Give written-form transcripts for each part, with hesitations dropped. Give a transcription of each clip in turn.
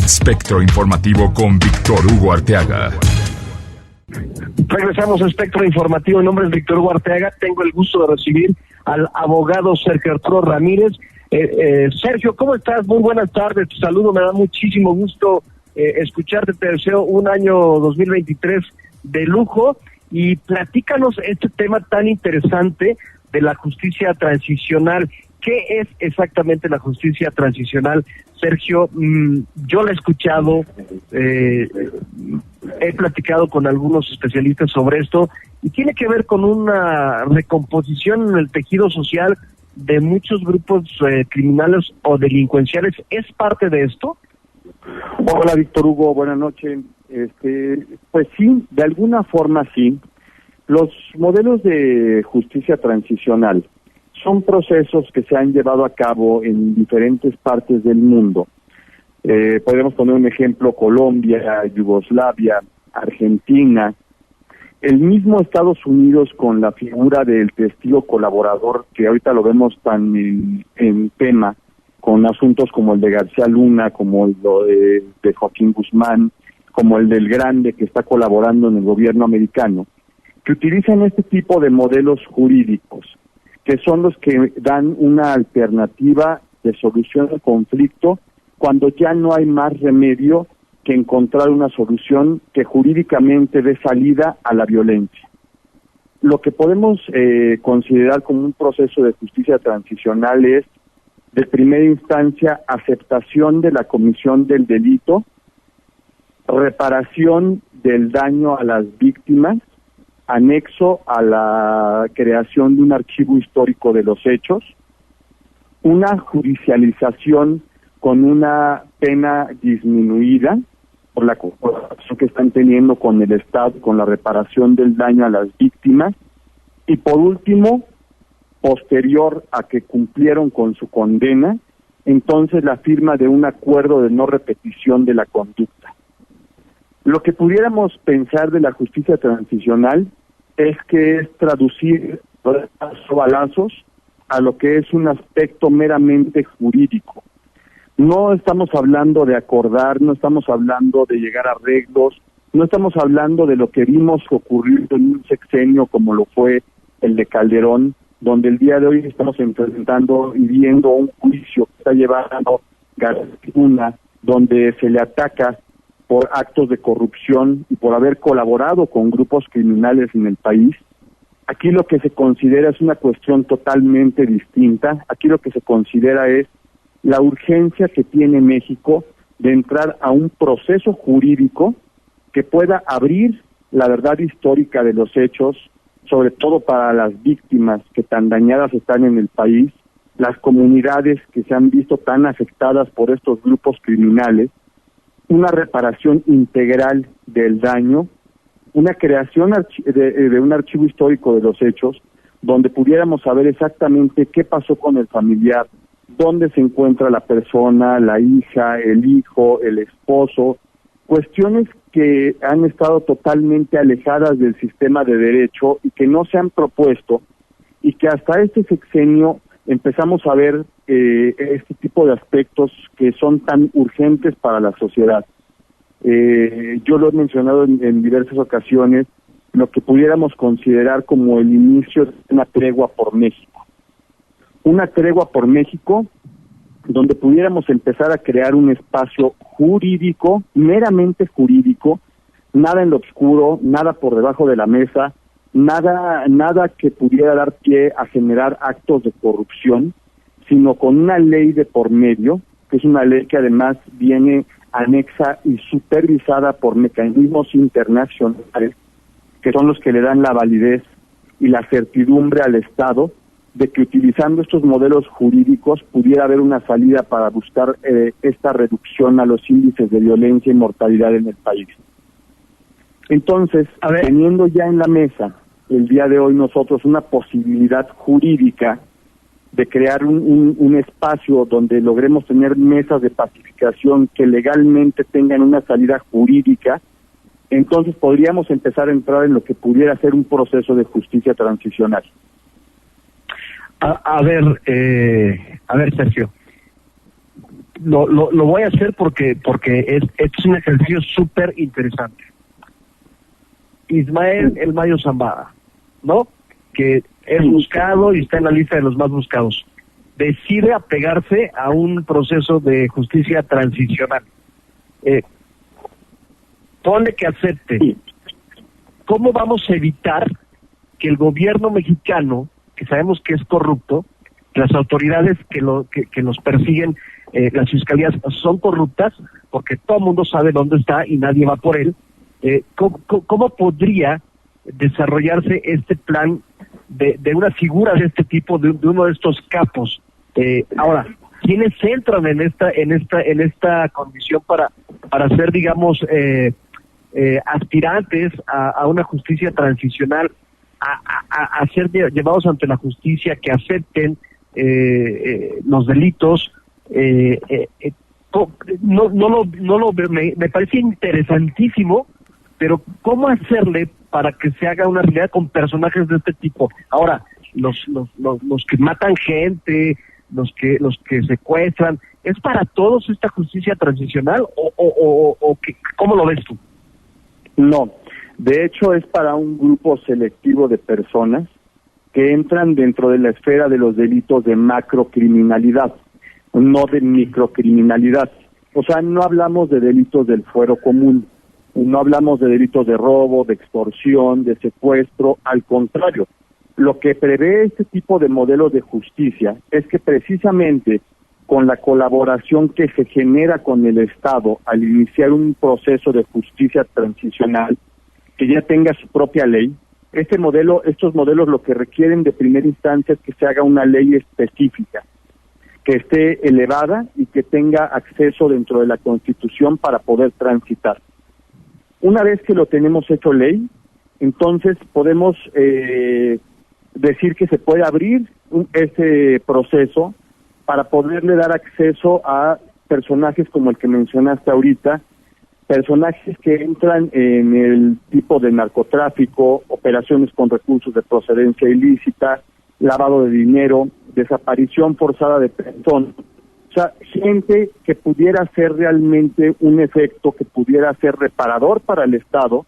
Espectro Informativo con Víctor Hugo Arteaga. Regresamos a Espectro Informativo. Mi nombre es Víctor Hugo Arteaga. Tengo el gusto de recibir al abogado Sergio Arturo Ramírez. Sergio, ¿cómo estás? Muy buenas tardes. Te saludo, me da muchísimo gusto escucharte. Te deseo un año 2023 de lujo y platícanos este tema tan interesante de la justicia transicional. ¿Qué es exactamente la justicia transicional, Sergio? Yo la he escuchado, he platicado con algunos especialistas sobre esto y tiene que ver con una recomposición en el tejido social de muchos grupos criminales o delincuenciales. ¿Es parte de esto? Hola, Víctor Hugo, buenas noches. Pues sí, de alguna forma sí. Los modelos de justicia transicional son procesos que se han llevado a cabo en diferentes partes del mundo. Podemos poner un ejemplo: Colombia, Yugoslavia, Argentina, el mismo Estados Unidos con la figura del testigo colaborador, que ahorita lo vemos tan en tema, con asuntos como el de García Luna, como el de Joaquín Guzmán, como el del Grande, que está colaborando en el gobierno americano, que utilizan este tipo de modelos jurídicos, que son los que dan una alternativa de solución al conflicto cuando ya no hay más remedio que encontrar una solución que jurídicamente dé salida a la violencia. Lo que podemos considerar como un proceso de justicia transicional es, de primera instancia, aceptación de la comisión del delito, reparación del daño a las víctimas, anexo a la creación de un archivo histórico de los hechos, una judicialización con una pena disminuida por la colaboración que están teniendo con el Estado, con la reparación del daño a las víctimas, y por último, posterior a que cumplieron con su condena, entonces la firma de un acuerdo de no repetición de la conducta. Lo que pudiéramos pensar de la justicia transicional es que es traducir balazos a lo que es un aspecto meramente jurídico. No estamos hablando de acordar, no estamos hablando de llegar a arreglos, no estamos hablando de lo que vimos ocurrir en un sexenio como lo fue el de Calderón, donde el día de hoy estamos enfrentando y viendo un juicio que está llevando García Luna, donde se le ataca por actos de corrupción y por haber colaborado con grupos criminales en el país. Aquí lo que se considera es una cuestión totalmente distinta. Aquí lo que se considera es la urgencia que tiene México de entrar a un proceso jurídico que pueda abrir la verdad histórica de los hechos, sobre todo para las víctimas que tan dañadas están en el país, las comunidades que se han visto tan afectadas por estos grupos criminales, una reparación integral del daño, una creación de un archivo histórico de los hechos, donde pudiéramos saber exactamente qué pasó con el familiar, dónde se encuentra la persona, la hija, el hijo, el esposo, cuestiones que han estado totalmente alejadas del sistema de derecho y que no se han propuesto, y que hasta este sexenio empezamos a ver este tipo de aspectos que son tan urgentes para la sociedad. Yo lo he mencionado en diversas ocasiones, lo que pudiéramos considerar como el inicio de una tregua por México. Una tregua por México donde pudiéramos empezar a crear un espacio jurídico, meramente jurídico, nada en lo oscuro, nada por debajo de la mesa, nada que pudiera dar pie a generar actos de corrupción, sino con una ley de por medio, que es una ley que además viene anexa y supervisada por mecanismos internacionales, que son los que le dan la validez y la certidumbre al Estado de que utilizando estos modelos jurídicos pudiera haber una salida para buscar esta reducción a los índices de violencia y mortalidad en el país. Entonces, teniendo ya en la mesa el día de hoy nosotros una posibilidad jurídica de crear un espacio donde logremos tener mesas de pacificación que legalmente tengan una salida jurídica, entonces podríamos empezar a entrar en lo que pudiera ser un proceso de justicia transicional. A ver, Sergio, lo voy a hacer porque es un ejercicio súper interesante. Ismael El Mayo Zambada, ¿no? Que es buscado y está en la lista de los más buscados. Decide apegarse a un proceso de justicia transicional. Ponle que acepte. ¿Cómo vamos a evitar que el gobierno mexicano, que sabemos que es corrupto, las autoridades que los persiguen, las fiscalías son corruptas, porque todo el mundo sabe dónde está y nadie va por él? ¿Cómo podría desarrollarse este plan de una figura de este tipo, de uno de estos capos? Ahora, ¿quiénes entran en esta condición para ser, digamos, aspirantes a una justicia transicional, a ser llevados ante la justicia, que acepten los delitos? Me parece interesantísimo, pero ¿cómo hacerle para que se haga una realidad con personajes de este tipo? Ahora, los que matan gente, los que secuestran, ¿es para todos esta justicia transicional o cómo lo ves tú? No, de hecho es para un grupo selectivo de personas que entran dentro de la esfera de los delitos de macrocriminalidad, no de microcriminalidad. O sea, no hablamos de delitos del fuero común, no hablamos de delitos de robo, de extorsión, de secuestro. Al contrario, lo que prevé este tipo de modelos de justicia es que precisamente con la colaboración que se genera con el Estado al iniciar un proceso de justicia transicional que ya tenga su propia ley, estos modelos lo que requieren de primera instancia es que se haga una ley específica, que esté elevada y que tenga acceso dentro de la Constitución para poder transitar. Una vez que lo tenemos hecho ley, entonces podemos decir que se puede abrir ese proceso para poderle dar acceso a personajes como el que mencionaste ahorita, personajes que entran en el tipo de narcotráfico, operaciones con recursos de procedencia ilícita, lavado de dinero, desaparición forzada de personas. O sea, gente que pudiera hacer realmente un efecto, que pudiera ser reparador para el Estado,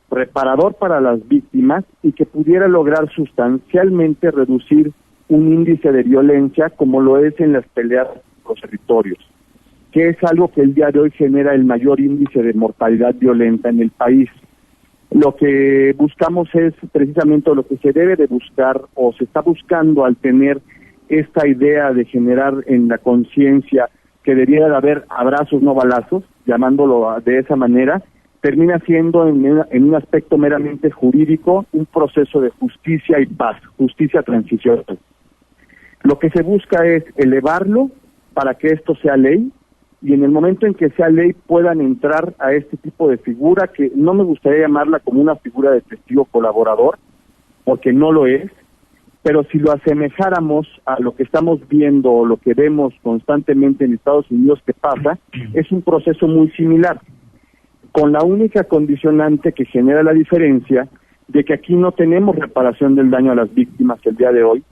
reparador para las víctimas y que pudiera lograr sustancialmente reducir un índice de violencia como lo es en las peleas por los territorios, que es algo que el día de hoy genera el mayor índice de mortalidad violenta en el país. Lo que buscamos es precisamente lo que se debe de buscar o se está buscando al tener esta idea de generar en la conciencia que debería de haber abrazos no balazos, llamándolo de esa manera, termina siendo en un aspecto meramente jurídico un proceso de justicia y paz, justicia transicional. Lo que se busca es elevarlo para que esto sea ley y en el momento en que sea ley puedan entrar a este tipo de figura, que no me gustaría llamarla como una figura de testigo colaborador, porque no lo es, pero si lo asemejáramos a lo que estamos viendo o lo que vemos constantemente en Estados Unidos que pasa, es un proceso muy similar, con la única condicionante que genera la diferencia de que aquí no tenemos reparación del daño a las víctimas el día de hoy,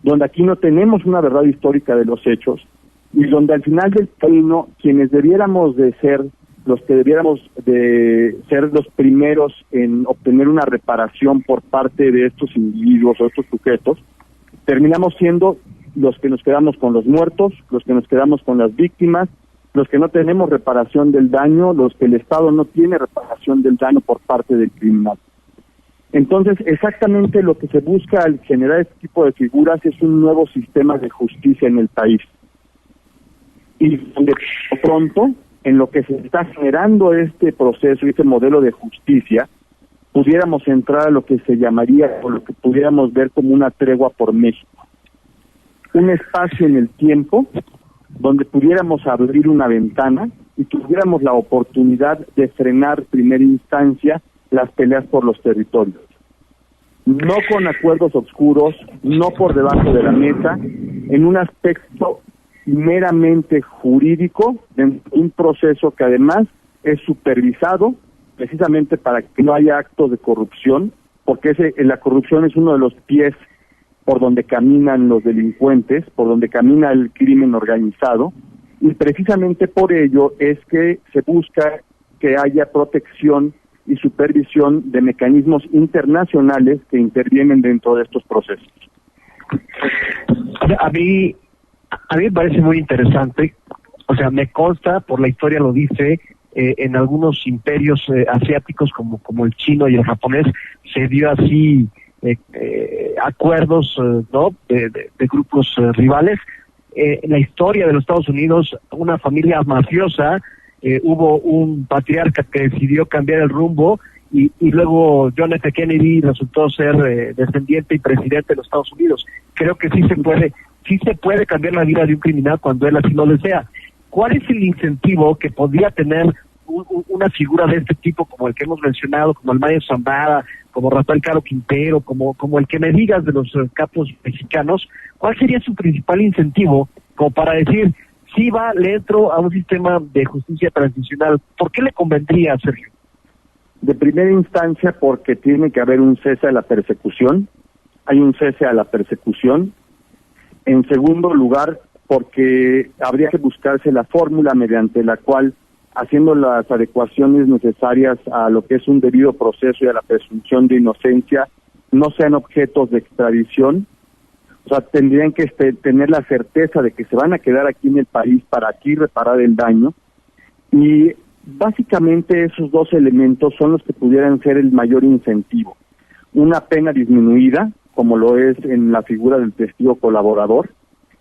donde aquí no tenemos una verdad histórica de los hechos, y donde al final del camino quienes debiéramos de ser los que debiéramos de ser los primeros en obtener una reparación por parte de estos individuos o estos sujetos, terminamos siendo los que nos quedamos con los muertos, los que nos quedamos con las víctimas, los que no tenemos reparación del daño, los que el Estado no tiene reparación del daño por parte del criminal. Entonces, exactamente lo que se busca al generar este tipo de figuras es un nuevo sistema de justicia en el país. Y donde pronto, en lo que se está generando este proceso, este modelo de justicia, pudiéramos entrar a lo que se llamaría, o lo que pudiéramos ver como una tregua por México. Un espacio en el tiempo donde pudiéramos abrir una ventana y tuviéramos la oportunidad de frenar en primera instancia las peleas por los territorios. No con acuerdos oscuros, no por debajo de la mesa, en un aspecto meramente jurídico, de un proceso que además es supervisado precisamente para que no haya actos de corrupción, porque la corrupción es uno de los pies por donde caminan los delincuentes, por donde camina el crimen organizado, y precisamente por ello es que se busca que haya protección y supervisión de mecanismos internacionales que intervienen dentro de estos procesos. A mí me parece muy interesante, o sea, me consta, por la historia lo dice, en algunos imperios asiáticos como el chino y el japonés, se dio así acuerdos ¿no? de grupos rivales. En la historia de los Estados Unidos, una familia mafiosa, hubo un patriarca que decidió cambiar el rumbo y luego John F. Kennedy resultó ser descendiente y presidente de los Estados Unidos. Creo que sí se puede cambiar la vida de un criminal cuando él así lo desea. ¿Cuál es el incentivo que podría tener una figura de este tipo, como el que hemos mencionado, como el Mayo Zambada, como Rafael Caro Quintero, como el que me digas de los capos mexicanos? ¿Cuál sería su principal incentivo como para decir, sí le entro a un sistema de justicia transicional? ¿Por qué le convendría, Sergio? De primera instancia, porque tiene que haber un cese a la persecución. Hay un cese a la persecución. En segundo lugar, porque habría que buscarse la fórmula mediante la cual, haciendo las adecuaciones necesarias a lo que es un debido proceso y a la presunción de inocencia, no sean objetos de extradición. O sea, tendrían que tener la certeza de que se van a quedar aquí en el país para aquí reparar el daño. Y básicamente esos dos elementos son los que pudieran ser el mayor incentivo. Una pena disminuida, como lo es en la figura del testigo colaborador,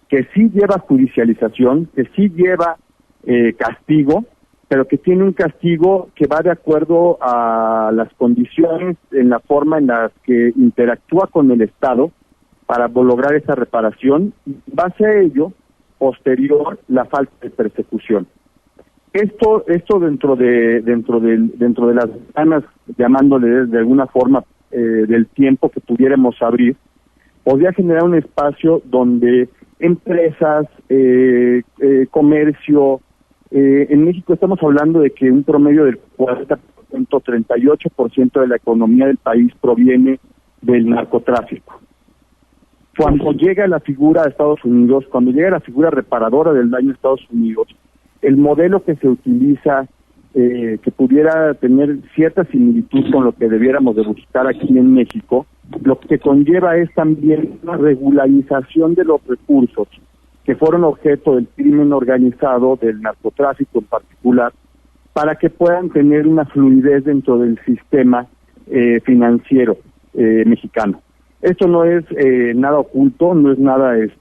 que sí lleva judicialización, que sí lleva castigo, pero que tiene un castigo que va de acuerdo a las condiciones, en la forma en la que interactúa con el Estado para lograr esa reparación, y en base a ello, posterior, la falta de persecución. Esto dentro de las ganas, llamándole de alguna forma del tiempo que pudiéramos abrir, podría generar un espacio donde empresas, comercio, en México estamos hablando de que un promedio del 40%, 38% de la economía del país proviene del narcotráfico. Cuando llega la figura de Estados Unidos, cuando llega la figura reparadora del daño de Estados Unidos, el modelo que se utiliza, que pudiera tener cierta similitud con lo que debiéramos de buscar aquí en México, lo que conlleva es también una regularización de los recursos que fueron objeto del crimen organizado, del narcotráfico en particular, para que puedan tener una fluidez dentro del sistema financiero mexicano. Esto no es nada oculto, no es nada, es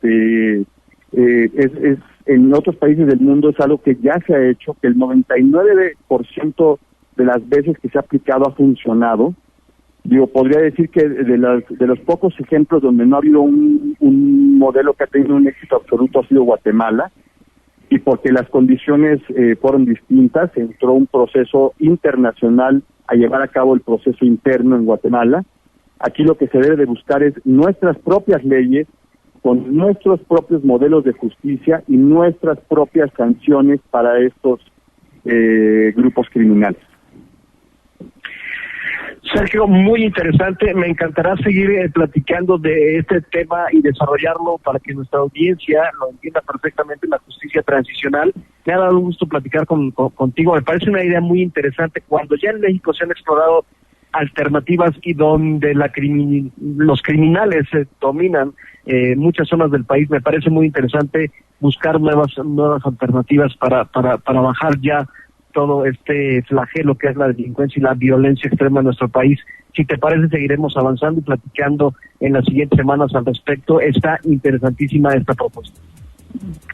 en otros países del mundo es algo que ya se ha hecho, que el 99% de las veces que se ha aplicado ha funcionado. Podría decir que de los pocos ejemplos donde no ha habido un modelo que ha tenido un éxito absoluto ha sido Guatemala, y porque las condiciones fueron distintas, entró un proceso internacional a llevar a cabo el proceso interno en Guatemala. Aquí lo que se debe de buscar es nuestras propias leyes, con nuestros propios modelos de justicia y nuestras propias sanciones para estos grupos criminales. Sergio, muy interesante. Me encantará seguir platicando de este tema y desarrollarlo para que nuestra audiencia lo entienda perfectamente, la justicia transicional. Me ha dado un gusto platicar contigo. Me parece una idea muy interesante. Cuando ya en México se han explorado alternativas y donde los criminales dominan muchas zonas del país, me parece muy interesante buscar nuevas alternativas para bajar ya todo este flagelo que es la delincuencia y la violencia extrema en nuestro país. Si te parece, seguiremos avanzando y platicando en las siguientes semanas al respecto. Está interesantísima esta propuesta.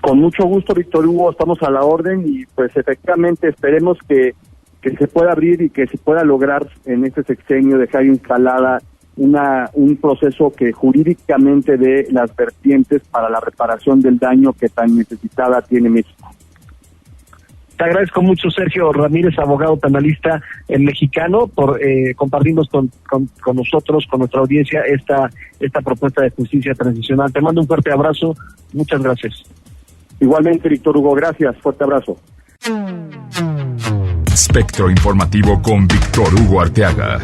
Con mucho gusto, Víctor Hugo, estamos a la orden y pues efectivamente esperemos que se pueda abrir y que se pueda lograr en este sexenio dejar instalada un proceso que jurídicamente dé las vertientes para la reparación del daño que tan necesitada tiene México. Te agradezco mucho, Sergio Ramírez, abogado penalista mexicano, por compartirnos con nosotros, con nuestra audiencia, esta propuesta de justicia transicional. Te mando un fuerte abrazo. Muchas gracias. Igualmente, Víctor Hugo, gracias. Fuerte abrazo. Espectro Informativo con Víctor Hugo Arteaga.